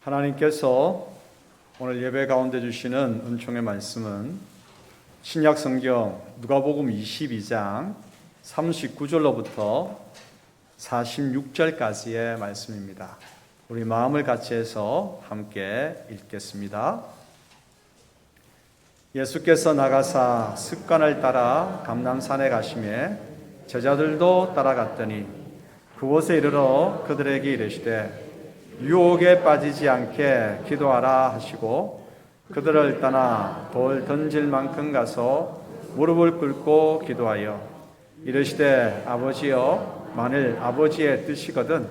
하나님께서 오늘 예배 가운데 주시는 은총의 말씀은 신약 성경 누가복음 22장 39절로부터 46절까지의 말씀입니다. 우리 마음을 같이 해서 함께 읽겠습니다. 예수께서 나가사 습관을 따라 감람산에 가시매 제자들도 따라갔더니 그곳에 이르러 그들에게 이르시되 유혹에 빠지지 않게 기도하라 하시고 그들을 떠나 돌 던질 만큼 가서 무릎을 꿇고 기도하여 이르시되 아버지여 만일 아버지의 뜻이거든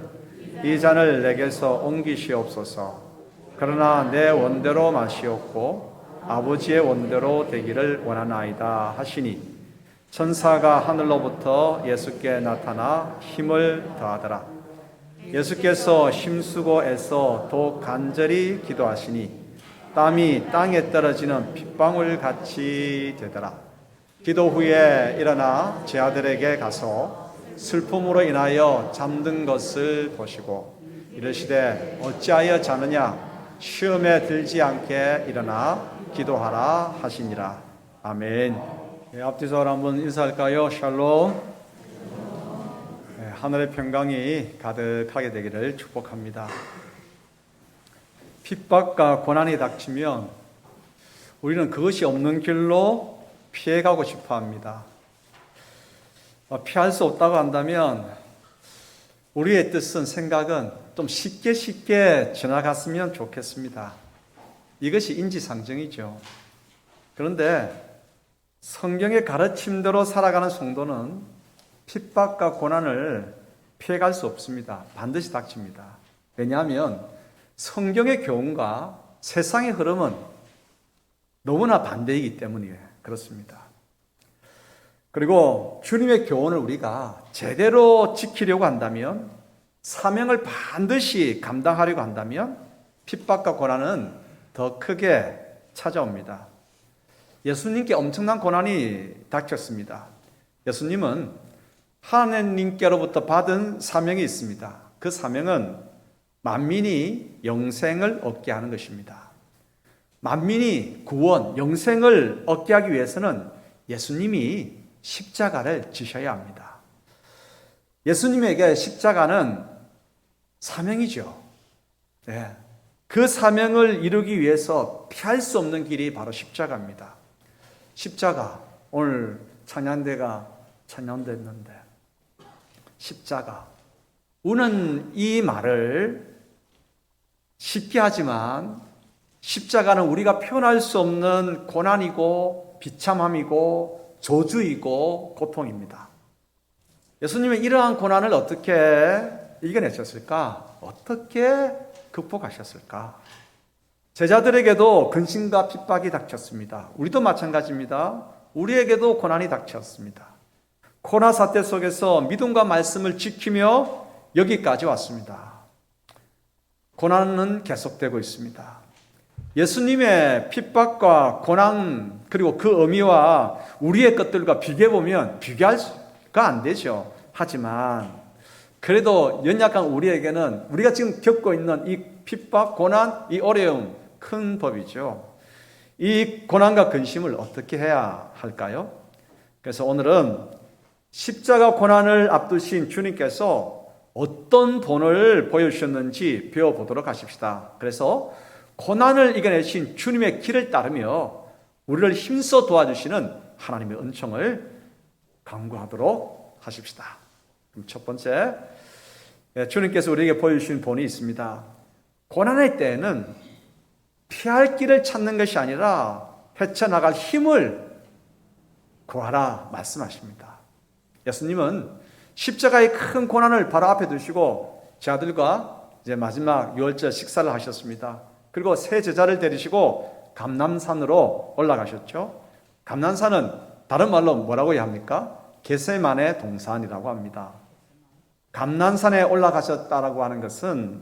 이 잔을 내게서 옮기시옵소서. 그러나 내 원대로 마시옵고 아버지의 원대로 되기를 원하나이다 하시니 천사가 하늘로부터 예수께 나타나 힘을 더하더라. 예수께서 힘쓰고 애써 더 간절히 기도하시니 땀이 땅에 떨어지는 핏방울 같이 되더라. 기도 후에 일어나 제 아들에게 가서 슬픔으로 인하여 잠든 것을 보시고 이르시되 어찌하여 자느냐 시험에 들지 않게 일어나 기도하라 하시니라. 아멘. 앞뒤서 한번 인사할까요? 샬롬. 하늘의 평강이 가득하게 되기를 축복합니다. 핍박과 고난이 닥치면 우리는 그것이 없는 길로 피해가고 싶어 합니다. 피할 수 없다고 한다면 우리의 뜻은 생각은 좀 쉽게 지나갔으면 좋겠습니다. 이것이 인지상정이죠. 그런데 성경의 가르침대로 살아가는 성도는 핍박과 고난을 피해갈 수 없습니다. 반드시 닥칩니다. 왜냐하면 성경의 교훈과 세상의 흐름은 너무나 반대이기 때문이에요. 그렇습니다. 그리고 주님의 교훈을 우리가 제대로 지키려고 한다면, 사명을 반드시 감당하려고 한다면 핍박과 고난은 더 크게 찾아옵니다. 예수님께 엄청난 고난이 닥쳤습니다. 예수님은 하나님께로부터 받은 사명이 있습니다. 그 사명은 만민이 영생을 얻게 하는 것입니다. 만민이 구원, 영생을 얻게 하기 위해서는 예수님이 십자가를 지셔야 합니다. 예수님에게 십자가는 사명이죠. 네. 그 사명을 이루기 위해서 피할 수 없는 길이 바로 십자가입니다. 십자가, 오늘 찬양대가 찬양됐는데 십자가. 우리는 이 말을 쉽게 하지만 십자가는 우리가 표현할 수 없는 고난이고 비참함이고 저주이고 고통입니다. 예수님은 이러한 고난을 어떻게 이겨내셨을까? 어떻게 극복하셨을까? 제자들에게도 근심과 핍박이 닥쳤습니다. 우리도 마찬가지입니다. 우리에게도 고난이 닥쳤습니다. 코로나 사태 속에서 믿음과 말씀을 지키며 여기까지 왔습니다. 고난은 계속되고 있습니다. 예수님의 핍박과 고난 그리고 그 의미와 우리의 것들과 비교해보면 비교가 안 되죠. 하지만 그래도 연약한 우리에게는 우리가 지금 겪고 있는 이 핍박, 고난, 이 어려움 큰 법이죠. 이 고난과 근심을 어떻게 해야 할까요? 그래서 오늘은 십자가 고난을 앞두신 주님께서 어떤 본을 보여주셨는지 배워보도록 하십시다. 그래서 고난을 이겨내신 주님의 길을 따르며 우리를 힘써 도와주시는 하나님의 은총을 간구하도록 하십시다. 그럼 첫 번째, 주님께서 우리에게 보여주신 본이 있습니다. 고난의 때에는 피할 길을 찾는 것이 아니라 헤쳐나갈 힘을 구하라 말씀하십니다. 예수님은 십자가의 큰 고난을 바로 앞에 두시고 제 아들과 이제 마지막 유월절 식사를 하셨습니다. 그리고 세 제자를 데리시고 감람산으로 올라가셨죠. 감람산은 다른 말로 뭐라고 해야 합니까? 겟세마네 동산이라고 합니다. 감람산에 올라가셨다라고 하는 것은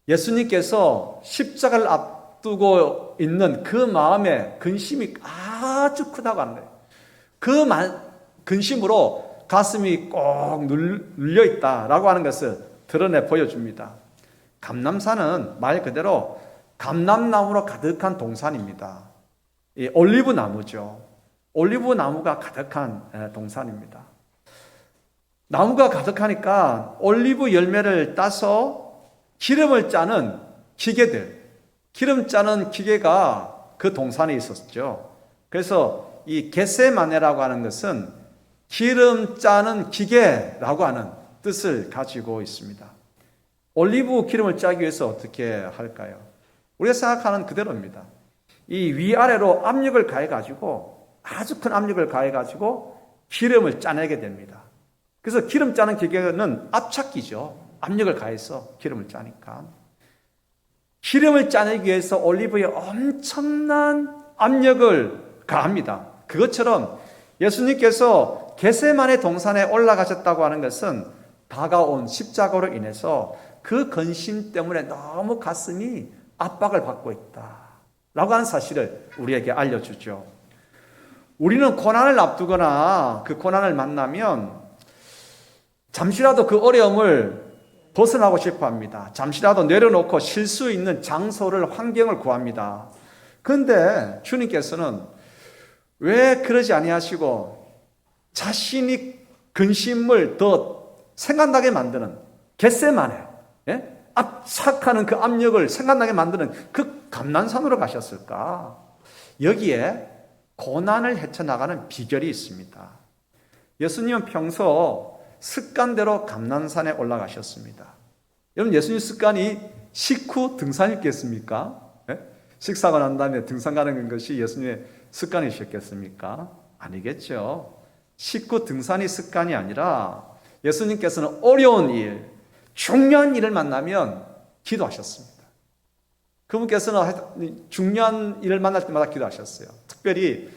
예수님께서 십자가를 앞두고 있는 그 마음의 근심이 아주 크다고 하는 거예요. 그 근심으로 가슴이 꼭 눌려 있다라고 하는 것을 드러내 보여줍니다. 감람산은 말 그대로 감람나무로 가득한 동산입니다. 이 올리브 나무죠. 올리브 나무가 가득한 동산입니다. 나무가 가득하니까 올리브 열매를 따서 기름을 짜는 기계들, 기름 짜는 기계가 그 동산에 있었죠. 그래서 이 겟세마네라고 하는 것은 기름 짜는 기계라고 하는 뜻을 가지고 있습니다. 올리브 기름을 짜기 위해서 어떻게 할까요? 우리가 생각하는 그대로입니다. 이 위아래로 압력을 가해가지고 아주 큰 압력을 가해가지고 기름을 짜내게 됩니다. 그래서 기름 짜는 기계는 압착기죠. 압력을 가해서 기름을 짜니까. 기름을 짜내기 위해서 올리브에 엄청난 압력을 가합니다. 그것처럼 예수님께서 겟세마네 동산에 올라가셨다고 하는 것은 다가온 십자가로 인해서 그 근심 때문에 너무 가슴이 압박을 받고 있다라고 하는 사실을 우리에게 알려주죠. 우리는 고난을 앞두거나 그 고난을 만나면 잠시라도 그 어려움을 벗어나고 싶어 합니다. 잠시라도 내려놓고 쉴 수 있는 장소를, 환경을 구합니다. 그런데 주님께서는 왜 그러지 아니하시고 자신이 근심을 더 생각나게 만드는 겟세마네, 압착하는 그 압력을 생각나게 만드는 그 감난산으로 가셨을까? 여기에 고난을 헤쳐나가는 비결이 있습니다. 예수님은 평소 습관대로 감난산에 올라가셨습니다. 여러분, 예수님 습관이 식후 등산이겠습니까? 식사가 난 다음에 등산 가는 것이 예수님의 습관이셨겠습니까? 아니겠죠. 식후 등산이 습관이 아니라 예수님께서는 어려운 일, 중요한 일을 만나면 기도하셨습니다. 그분께서는 중요한 일을 만날 때마다 기도하셨어요. 특별히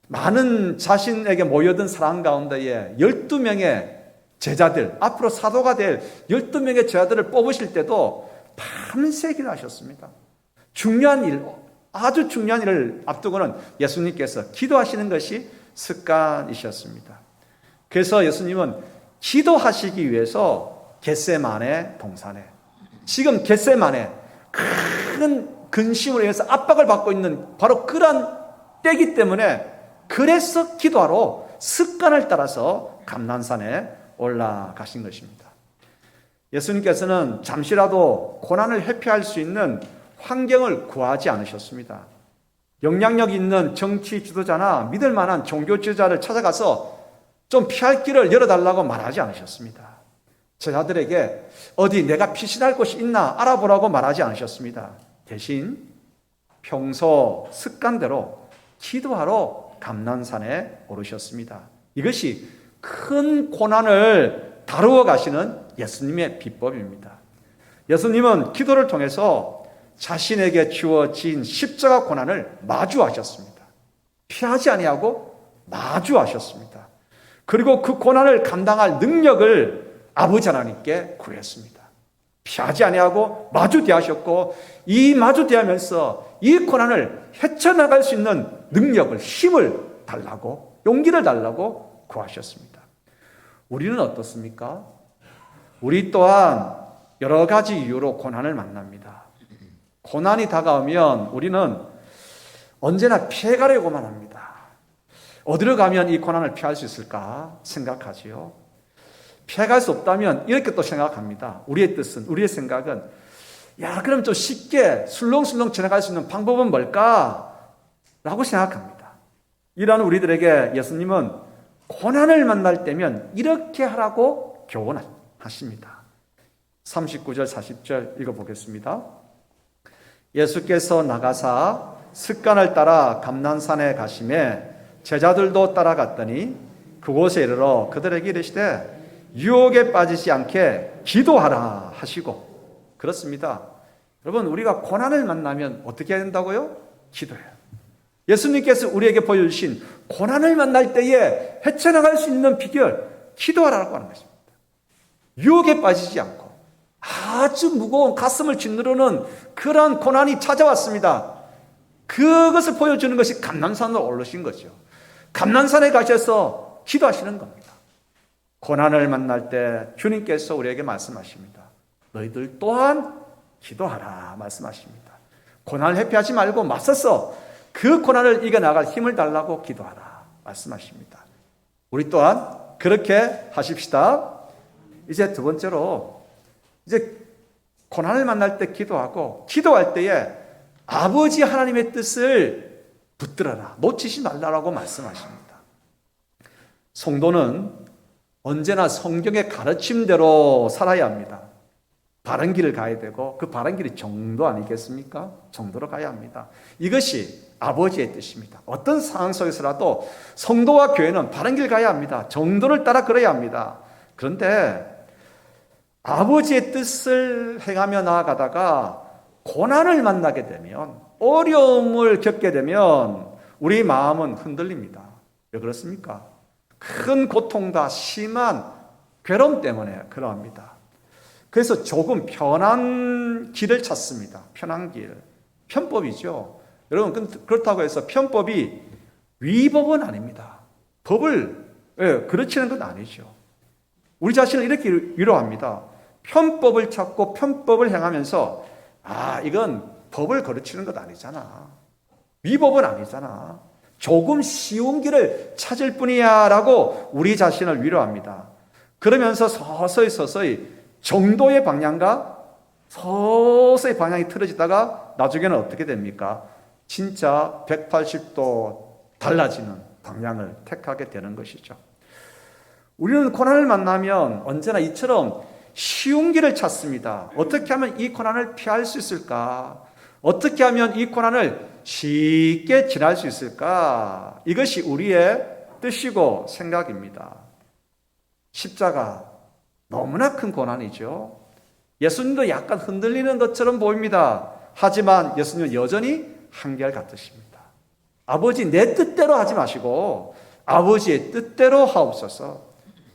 많은 자신에게 모여든 사람 가운데에 12명의 제자들, 앞으로 사도가 될 12명의 제자들을 뽑으실 때도 밤새 기도하셨습니다. 중요한 일, 아주 중요한 일을 앞두고는 예수님께서 기도하시는 것이 습관이셨습니다. 그래서 예수님은 기도하시기 위해서 겟세마네 동산에, 지금 겟세마네 큰 근심으로 인해서 압박을 받고 있는 바로 그러한 때이기 때문에 그래서 기도하러 습관을 따라서 감난산에 올라가신 것입니다. 예수님께서는 잠시라도 고난을 회피할 수 있는 환경을 구하지 않으셨습니다. 영향력 있는 정치 지도자나 믿을 만한 종교 지도자를 찾아가서 좀 피할 길을 열어달라고 말하지 않으셨습니다. 제자들에게 어디 내가 피신할 곳이 있나 알아보라고 말하지 않으셨습니다. 대신 평소 습관대로 기도하러 감난산에 오르셨습니다. 이것이 큰 고난을 다루어 가시는 예수님의 비법입니다. 예수님은 기도를 통해서 자신에게 주어진 십자가 고난을 마주하셨습니다. 피하지 아니하고 마주하셨습니다. 그리고 그 고난을 감당할 능력을 아버지 하나님께 구했습니다. 피하지 아니하고 마주대하셨고, 이 마주대하면서 이 고난을 헤쳐나갈 수 있는 능력을, 힘을 달라고, 용기를 달라고 구하셨습니다. 우리는 어떻습니까? 우리 또한 여러 가지 이유로 고난을 만납니다. 고난이 다가오면 우리는 언제나 피해가려고만 합니다. 어디로 가면 이 고난을 피할 수 있을까 생각하지요. 피해갈 수 없다면 이렇게 또 생각합니다. 우리의 뜻은, 우리의 생각은, 야, 그럼 좀 쉽게 술렁술렁 지나갈 수 있는 방법은 뭘까? 라고 생각합니다. 이런 우리들에게 예수님은 고난을 만날 때면 이렇게 하라고 교훈하십니다. 39절, 40절 읽어보겠습니다. 예수께서 나가사 습관을 따라 감난산에 가시매 제자들도 따라갔더니 그곳에 이르러 그들에게 이르시되 유혹에 빠지지 않게 기도하라 하시고. 그렇습니다. 여러분, 우리가 고난을 만나면 어떻게 해야 된다고요? 기도해요. 예수님께서 우리에게 보여주신 고난을 만날 때에 헤쳐나갈 수 있는 비결, 기도하라고 하는 것입니다. 유혹에 빠지지 않고 아주 무거운 가슴을 짓누르는 그러한 고난이 찾아왔습니다. 그것을 보여주는 것이 감난산으로 오르신 거죠. 감난산에 가셔서 기도하시는 겁니다. 고난을 만날 때 주님께서 우리에게 말씀하십니다. 너희들 또한 기도하라 말씀하십니다. 고난을 회피하지 말고 맞서서 그 고난을 이겨나갈 힘을 달라고 기도하라 말씀하십니다. 우리 또한 그렇게 하십시다. 이제 두 번째로, 이제 고난을 만날 때 기도하고, 기도할 때에 아버지 하나님의 뜻을 붙들어라, 놓치지 말라라고 말씀하십니다. 성도는 언제나 성경의 가르침대로 살아야 합니다. 바른 길을 가야 되고, 그 바른 길이 정도 아니겠습니까? 정도로 가야 합니다. 이것이 아버지의 뜻입니다. 어떤 상황 속에서라도 성도와 교회는 바른 길 가야 합니다. 정도를 따라 걸어야 합니다. 그런데 아버지의 뜻을 행하며 나아가다가 고난을 만나게 되면, 어려움을 겪게 되면 우리 마음은 흔들립니다. 왜 그렇습니까? 큰 고통과 심한 괴로움 때문에 그러합니다. 그래서 조금 편한 길을 찾습니다. 편한 길. 편법이죠. 여러분, 그렇다고 해서 편법이 위법은 아닙니다. 법을 그르치는 건 아니죠. 우리 자신을 이렇게 위로합니다. 편법을 찾고 편법을 행하면서, 이건 법을 거르치는 것 아니잖아. 위법은 아니잖아. 조금 쉬운 길을 찾을 뿐이야 라고 우리 자신을 위로합니다. 그러면서 서서히 정도의 방향과 서서히 방향이 틀어지다가 나중에는 어떻게 됩니까? 진짜 180도 달라지는 방향을 택하게 되는 것이죠. 우리는 고난을 만나면 언제나 이처럼 쉬운 길을 찾습니다. 어떻게 하면 이 고난을 피할 수 있을까? 어떻게 하면 이 고난을 쉽게 지날 수 있을까? 이것이 우리의 뜻이고 생각입니다. 십자가, 너무나 큰 고난이죠. 예수님도 약간 흔들리는 것처럼 보입니다. 하지만 예수님은 여전히 한결같으십니다. 아버지, 내 뜻대로 하지 마시고 아버지의 뜻대로 하옵소서.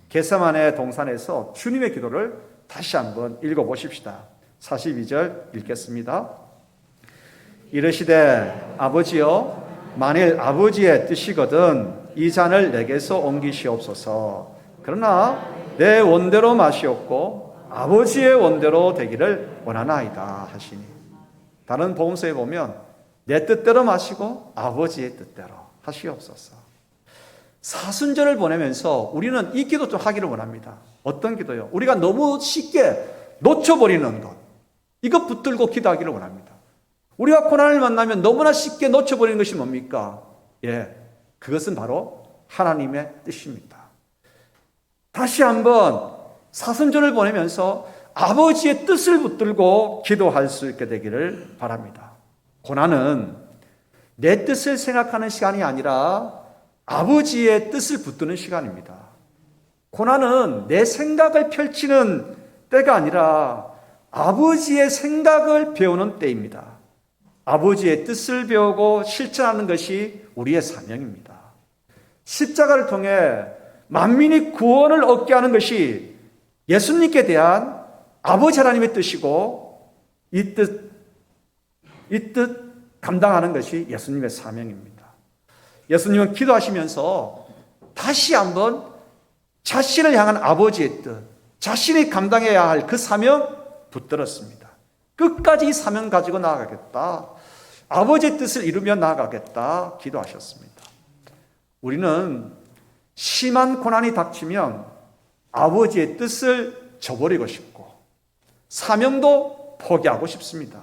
겟세마네 동산에서 주님의 기도를 다시 한번 읽어보십시다. 42절 읽겠습니다. 이르시되 아버지여, 만일 아버지의 뜻이거든 이 잔을 내게서 옮기시옵소서. 그러나 내 원대로 마시옵고 아버지의 원대로 되기를 원하나이다 하시니. 다른 복음서에 보면 내 뜻대로 마시고 아버지의 뜻대로 하시옵소서. 사순절을 보내면서 우리는 이 기도 좀 하기를 원합니다. 어떤 기도요? 우리가 너무 쉽게 놓쳐버리는 것, 이것 붙들고 기도하기를 원합니다. 우리가 고난을 만나면 너무나 쉽게 놓쳐버리는 것이 뭡니까? 그것은 바로 하나님의 뜻입니다. 다시 한번 사순절을 보내면서 아버지의 뜻을 붙들고 기도할 수 있게 되기를 바랍니다. 고난은 내 뜻을 생각하는 시간이 아니라 아버지의 뜻을 붙드는 시간입니다. 고난은 내 생각을 펼치는 때가 아니라 아버지의 생각을 배우는 때입니다. 아버지의 뜻을 배우고 실천하는 것이 우리의 사명입니다. 십자가를 통해 만민이 구원을 얻게 하는 것이 예수님께 대한 아버지 하나님의 뜻이고, 이 뜻 감당하는 것이 예수님의 사명입니다. 예수님은 기도하시면서 다시 한번 자신을 향한 아버지의 뜻, 자신이 감당해야 할 그 사명 붙들었습니다. 끝까지 이 사명 가지고 나아가겠다, 아버지의 뜻을 이루며 나아가겠다 기도하셨습니다. 우리는 심한 고난이 닥치면 아버지의 뜻을 저버리고 싶고 사명도 포기하고 싶습니다.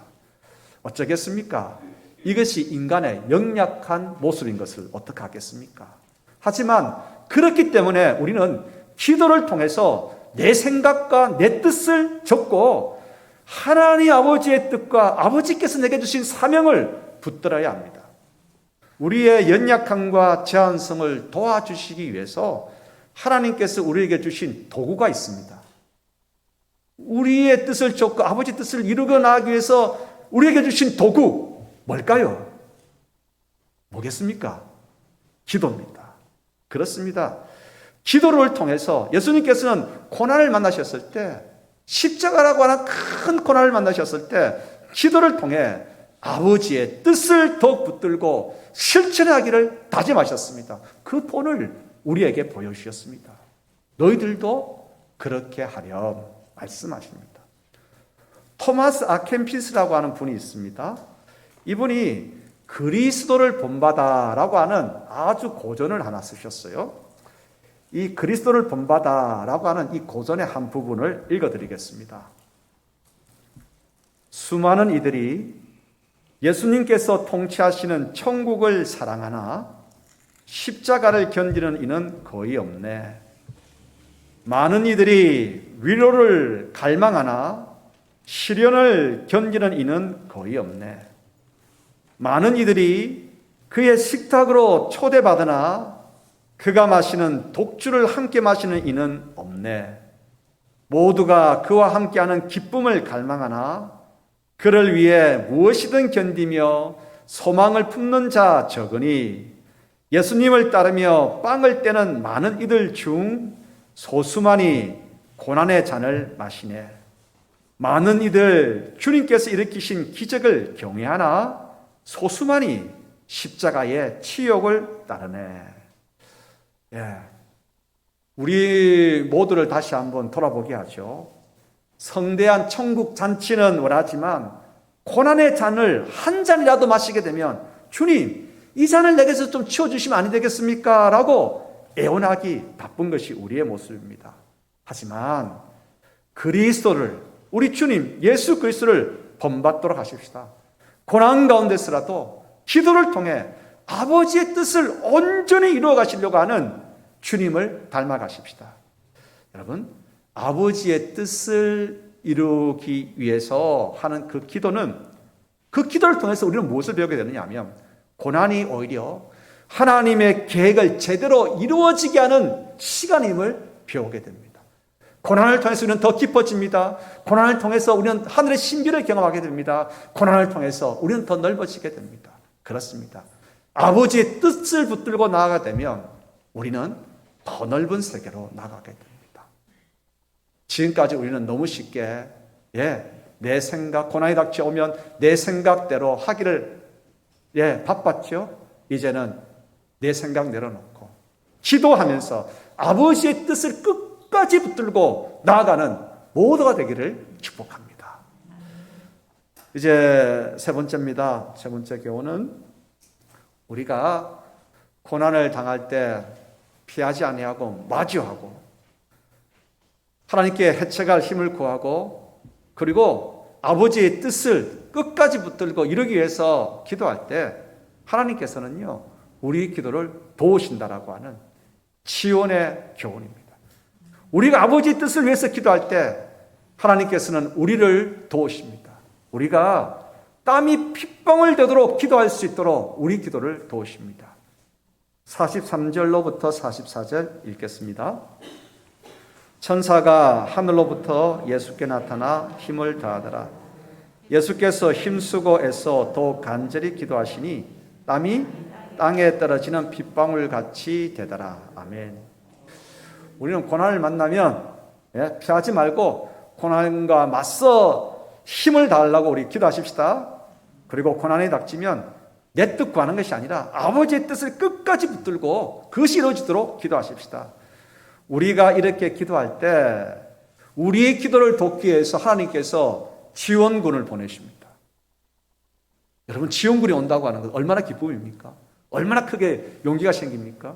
어쩌겠습니까? 이것이 인간의 연약한 모습인 것을 어떻게 하겠습니까? 하지만 그렇기 때문에 우리는 기도를 통해서 내 생각과 내 뜻을 접고 하나님 아버지의 뜻과 아버지께서 내게 주신 사명을 붙들어야 합니다. 우리의 연약함과 제한성을 도와주시기 위해서 하나님께서 우리에게 주신 도구가 있습니다. 우리의 뜻을 쫓고 아버지 뜻을 이루고 나가기 위해서 우리에게 주신 도구, 뭘까요? 뭐겠습니까? 기도입니다. 그렇습니다. 기도를 통해서 예수님께서는 고난을 만나셨을 때, 십자가라고 하는 큰 고난을 만나셨을 때 기도를 통해 아버지의 뜻을 더욱 붙들고 실천하기를 다짐하셨습니다. 그 본을 우리에게 보여주셨습니다. 너희들도 그렇게 하렴 말씀하십니다. 토마스 아켄피스라고 하는 분이 있습니다. 이분이 그리스도를 본받아라고 하는 아주 고전을 하나 쓰셨어요. 이 그리스도를 본받아라고 하는 이 고전의 한 부분을 읽어드리겠습니다. 수많은 이들이 예수님께서 통치하시는 천국을 사랑하나 십자가를 견디는 이는 거의 없네. 많은 이들이 위로를 갈망하나 시련을 견디는 이는 거의 없네. 많은 이들이 그의 식탁으로 초대받으나 그가 마시는 독주를 함께 마시는 이는 없네. 모두가 그와 함께하는 기쁨을 갈망하나 그를 위해 무엇이든 견디며 소망을 품는 자 적으니 예수님을 따르며 빵을 떼는 많은 이들 중 소수만이 고난의 잔을 마시네. 많은 이들 주님께서 일으키신 기적을 경외하나 소수만이 십자가의 치욕을 따르네. 예. 우리 모두를 다시 한번 돌아보게 하죠. 성대한 천국 잔치는 원하지만 고난의 잔을 한 잔이라도 마시게 되면 주님, 이 잔을 내게서 좀 치워주시면 안 되겠습니까? 라고 애원하기 바쁜 것이 우리의 모습입니다. 하지만 그리스도를, 우리 주님 예수 그리스도를 본받도록 하십시다. 고난 가운데서라도 기도를 통해 아버지의 뜻을 온전히 이루어 가시려고 하는 주님을 닮아가십시다. 여러분, 아버지의 뜻을 이루기 위해서 하는 그 기도는, 그 기도를 통해서 우리는 무엇을 배우게 되느냐 하면 고난이 오히려 하나님의 계획을 제대로 이루어지게 하는 시간임을 배우게 됩니다. 고난을 통해서 우리는 더 깊어집니다. 고난을 통해서 우리는 하늘의 신비를 경험하게 됩니다. 고난을 통해서 우리는 더 넓어지게 됩니다. 그렇습니다. 아버지의 뜻을 붙들고 나아가게 되면 우리는 더 넓은 세계로 나가게 됩니다. 지금까지 우리는 너무 쉽게 내 생각, 고난이 닥쳐오면 내 생각대로 하기를 바빴죠. 이제는 내 생각 내려놓고 기도하면서 아버지의 뜻을 끝까지 붙들고 나아가는 모두가 되기를 축복합니다. 이제 세 번째입니다. 세 번째 교훈은 우리가 고난을 당할 때 피하지 아니하고 마주하고 하나님께 해체할 힘을 구하고 그리고 아버지의 뜻을 끝까지 붙들고 이루기 위해서 기도할 때 하나님께서는요, 우리 기도를 도우신다라고 하는 지원의 교훈입니다. 우리가 아버지의 뜻을 위해서 기도할 때 하나님께서는 우리를 도우십니다. 우리가 땀이 핏방울 되도록 기도할 수 있도록 우리 기도를 도우십니다. 43절로부터 44절 읽겠습니다. 천사가 하늘로부터 예수께 나타나 힘을 다하더라. 예수께서 힘쓰고 애써 더욱 간절히 기도하시니 땀이 땅에 떨어지는 핏방울 같이 되더라. 아멘. 우리는 고난을 만나면 피하지 말고 고난과 맞서 힘을 다하려고 우리 기도하십시다. 그리고 고난이 닥치면 내 뜻 구하는 것이 아니라 아버지의 뜻을 끝까지 붙들고 그것이 이루어지도록 기도하십시다. 우리가 이렇게 기도할 때 우리의 기도를 돕기 위해서 하나님께서 지원군을 보내십니다. 여러분, 지원군이 온다고 하는 것 얼마나 기쁨입니까? 얼마나 크게 용기가 생깁니까?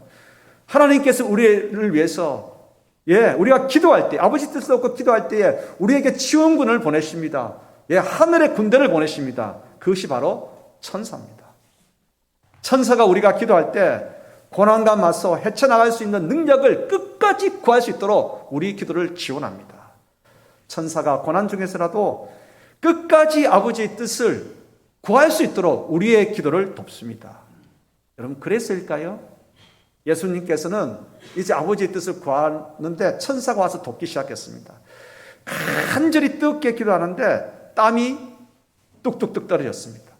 하나님께서 우리를 위해서 우리가 기도할 때, 아버지 뜻을 얻고 기도할 때에 우리에게 지원군을 보내십니다. 하늘의 군대를 보내십니다. 그것이 바로 천사입니다. 천사가 우리가 기도할 때 고난과 맞서 헤쳐나갈 수 있는 능력을 끝까지 구할 수 있도록 우리 기도를 지원합니다. 천사가 고난 중에서라도 끝까지 아버지의 뜻을 구할 수 있도록 우리의 기도를 돕습니다. 여러분, 그랬을까요? 예수님께서는 이제 아버지의 뜻을 구하는데 천사가 와서 돕기 시작했습니다. 간절히 뜨겁게 기도하는데 땀이 뚝뚝뚝 떨어졌습니다.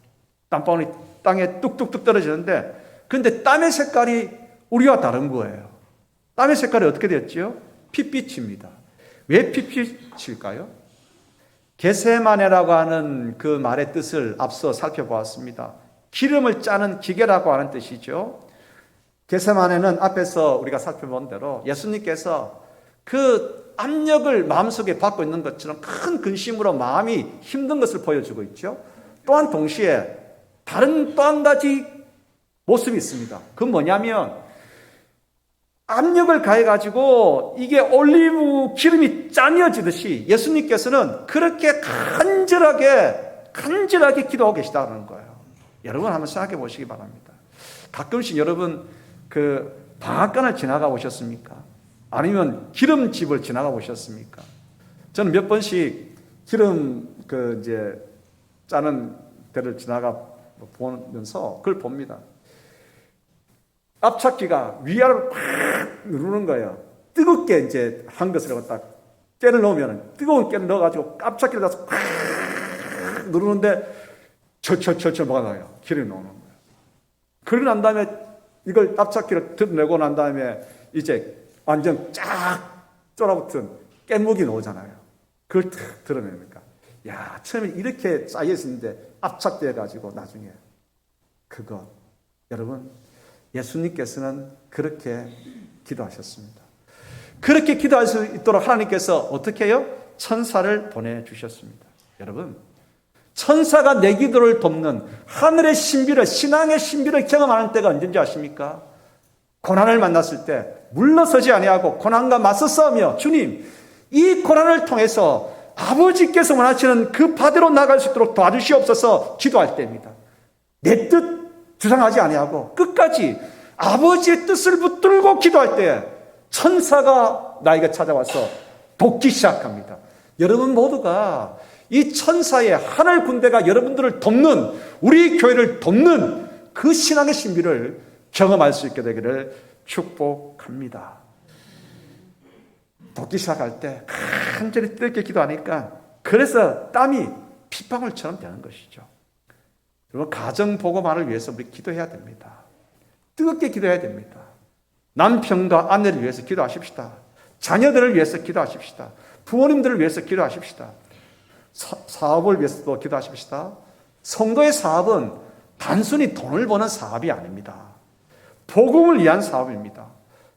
땀방울이 땅에 뚝뚝뚝 떨어지는데 그런데 땀의 색깔이 우리와 다른 거예요. 땀의 색깔이 어떻게 됐죠? 핏빛입니다. 왜 핏빛일까요? 게세마네라고 하는 그 말의 뜻을 앞서 살펴보았습니다. 기름을 짜는 기계라고 하는 뜻이죠. 게세마네는 앞에서 우리가 살펴본 대로 예수님께서 그 압력을 마음속에 받고 있는 것처럼 큰 근심으로 마음이 힘든 것을 보여주고 있죠. 또한 동시에 다른 또 한 가지 모습이 있습니다. 그건 뭐냐면 압력을 가해가지고 이게 올리브 기름이 짜뉘어지듯이 예수님께서는 그렇게 간절하게 기도하고 계시다는 거예요. 여러분 한번 생각해 보시기 바랍니다. 가끔씩 여러분 그 방앗간을 지나가 보셨습니까? 아니면 기름집을 지나가 보셨습니까? 저는 몇 번씩 기름 이제 짜는 데를 지나가 보면서 그걸 봅니다. 앞찾기가 위아래로 팍 누르는 거예요. 뜨겁게 이제 한 것을 갖다 깨를 넣으면 뜨거운 깨를 넣어가지고 앞찾기를 가서 팍 누르는데 철철철철 뭐가 나요? 기름이 나오는 거예요. 그러고 난 다음에 이걸 앞찾기를 드러내고 난 다음에 이제 완전 쫙 쫄아붙은 깻묵이 나오잖아요. 그걸 탁 드러내니까 야, 처음에 이렇게 쌓여 있었는데 압착돼 가지고 나중에 그거 여러분 예수님께서는 그렇게 기도하셨습니다. 그렇게 기도할 수 있도록 하나님께서 어떻게 해요? 천사를 보내주셨습니다. 여러분 천사가 내 기도를 돕는 하늘의 신비를, 신앙의 신비를 경험하는 때가 언제인지 아십니까? 고난을 만났을 때 물러서지 아니하고 고난과 맞서 싸우며 주님 이 고난을 통해서 아버지께서 원하시는 그 바대로 나갈 수 있도록 도와주시옵소서 기도할 때입니다. 내 뜻 주장하지 아니하고 끝까지 아버지의 뜻을 붙들고 기도할 때 천사가 나에게 찾아와서 돕기 시작합니다. 여러분 모두가 이 천사의 하늘 군대가 여러분들을 돕는, 우리 교회를 돕는 그 신앙의 신비를 경험할 수 있게 되기를 축복합니다. 돕기 시작할 때 간절히 뜨겁게 기도하니까 그래서 땀이 핏방울처럼 되는 것이죠. 그리고 가정복음화를 위해서 우리 기도해야 됩니다. 뜨겁게 기도해야 됩니다. 남편과 아내를 위해서 기도하십시다. 자녀들을 위해서 기도하십시다. 부모님들을 위해서 기도하십시다. 사업을 위해서도 기도하십시다. 성도의 사업은 단순히 돈을 버는 사업이 아닙니다. 복음을 위한 사업입니다.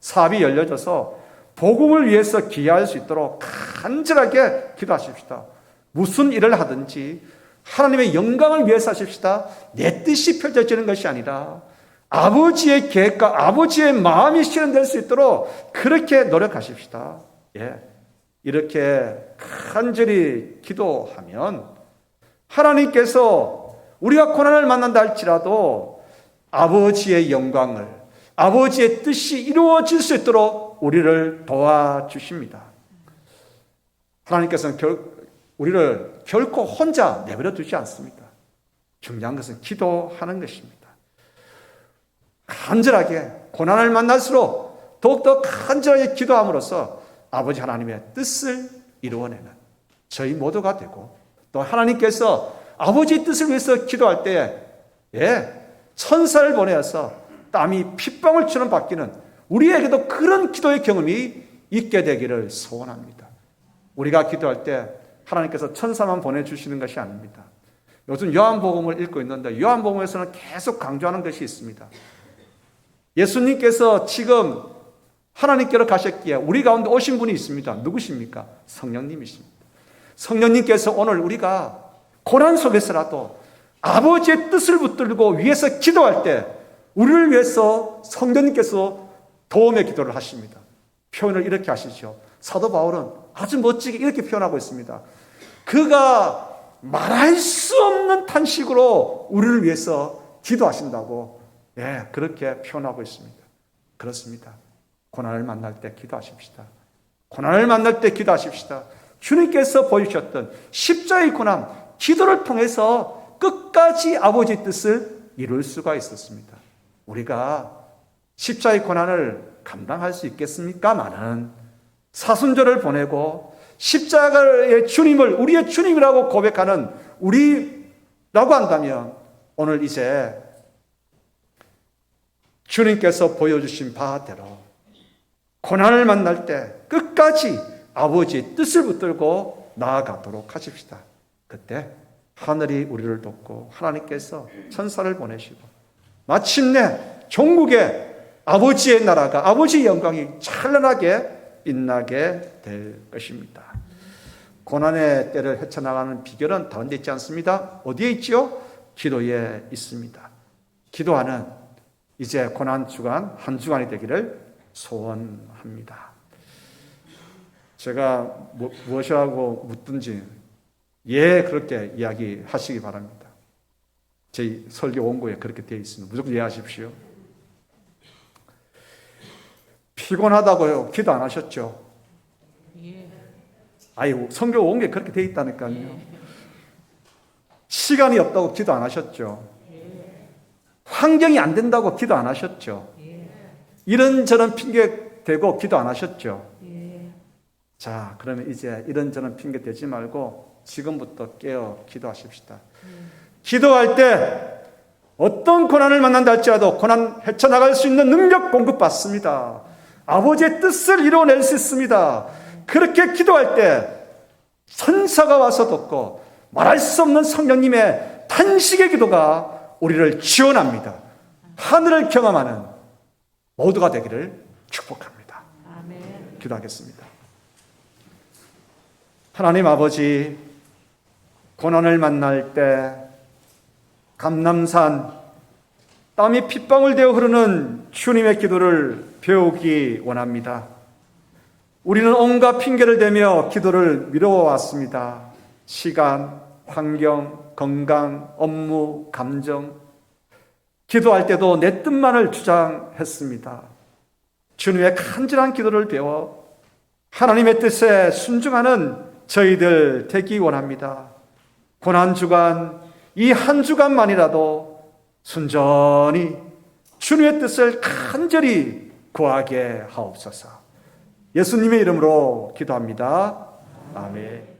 사업이 열려져서 복음을 위해서 기여할 수 있도록 간절하게 기도하십시다. 무슨 일을 하든지 하나님의 영광을 위해서 하십시다. 내 뜻이 펼쳐지는 것이 아니라 아버지의 계획과 아버지의 마음이 실현될 수 있도록 그렇게 노력하십시다. 예. 이렇게 간절히 기도하면 하나님께서 우리가 고난을 만난다 할지라도 아버지의 영광을, 아버지의 뜻이 이루어질 수 있도록 우리를 도와주십니다. 하나님께서는 우리를 결코 혼자 내버려 두지 않습니다. 중요한 것은 기도하는 것입니다. 간절하게 고난을 만날수록 더욱더 간절하게 기도함으로써 아버지 하나님의 뜻을 이루어내는 저희 모두가 되고, 또 하나님께서 아버지의 뜻을 위해서 기도할 때에 천사를 보내어서 땀이 핏방울처럼 바뀌는 우리에게도 그런 기도의 경험이 있게 되기를 소원합니다. 우리가 기도할 때 하나님께서 천사만 보내주시는 것이 아닙니다. 요즘 요한복음을 읽고 있는데 요한복음에서는 계속 강조하는 것이 있습니다. 예수님께서 지금 하나님께로 가셨기에 우리 가운데 오신 분이 있습니다. 누구십니까? 성령님이십니다. 성령님께서 오늘 우리가 고난 속에서라도 아버지의 뜻을 붙들고 위해서 기도할 때 우리를 위해서 성령님께서 도움의 기도를 하십니다. 표현을 이렇게 하시죠. 사도 바울은 아주 멋지게 이렇게 표현하고 있습니다. 그가 말할 수 없는 탄식으로 우리를 위해서 기도하신다고 그렇게 표현하고 있습니다. 그렇습니다. 고난을 만날 때 기도하십시다. 고난을 만날 때 기도하십시다. 주님께서 보여주셨던 십자의 고난, 기도를 통해서 끝까지 아버지의 뜻을 이룰 수가 있었습니다. 우리가 십자의 고난을 감당할 수 있겠습니까마는 사순절을 보내고 십자가의 주님을 우리의 주님이라고 고백하는 우리라고 한다면 오늘 이제 주님께서 보여주신 바대로 고난을 만날 때 끝까지 아버지의 뜻을 붙들고 나아가도록 하십시다. 그때 하늘이 우리를 돕고 하나님께서 천사를 보내시고 마침내 종국의 아버지의 나라가, 아버지의 영광이 찬란하게 빛나게 될 것입니다. 고난의 때를 헤쳐나가는 비결은 다른 데 있지 않습니다. 어디에 있지요? 기도에 있습니다. 기도하는 이제 고난 주간 한 주간이 되기를 소원합니다. 제가 무엇이라고 묻든지 그렇게 이야기하시기 바랍니다. 제 설교 원고에 그렇게 되어 있습니다. 무조건 이해하십시오. 피곤하다고요? 기도 안 하셨죠? 성경 원고에 그렇게 되어 있다니까요. 시간이 없다고 기도 안 하셨죠? 환경이 안 된다고 기도 안 하셨죠? 이런저런 핑계 대고 기도 안 하셨죠? 자, 그러면 이제 이런저런 핑계 대지 말고 지금부터 깨어 기도하십시다. 기도할 때 어떤 고난을 만난다 할지라도 고난 헤쳐나갈 수 있는 능력 공급받습니다. 아버지의 뜻을 이루어낼 수 있습니다. 그렇게 기도할 때 천사가 와서 돕고 말할 수 없는 성령님의 탄식의 기도가 우리를 지원합니다. 하늘을 경험하는 모두가 되기를 축복합니다. 아멘. 기도하겠습니다. 하나님 아버지, 고난을 만날 때 감람산 땀이 핏방울 되어 흐르는 주님의 기도를 배우기 원합니다. 우리는 온갖 핑계를 대며 기도를 미뤄왔습니다. 시간, 환경, 건강, 업무, 감정. 기도할 때도 내 뜻만을 주장했습니다. 주님의 간절한 기도를 배워 하나님의 뜻에 순종하는 저희들 되기 원합니다. 고난주간, 이 한 주간만이라도 순전히 주님의 뜻을 간절히 구하게 하옵소서. 예수님의 이름으로 기도합니다. 아멘.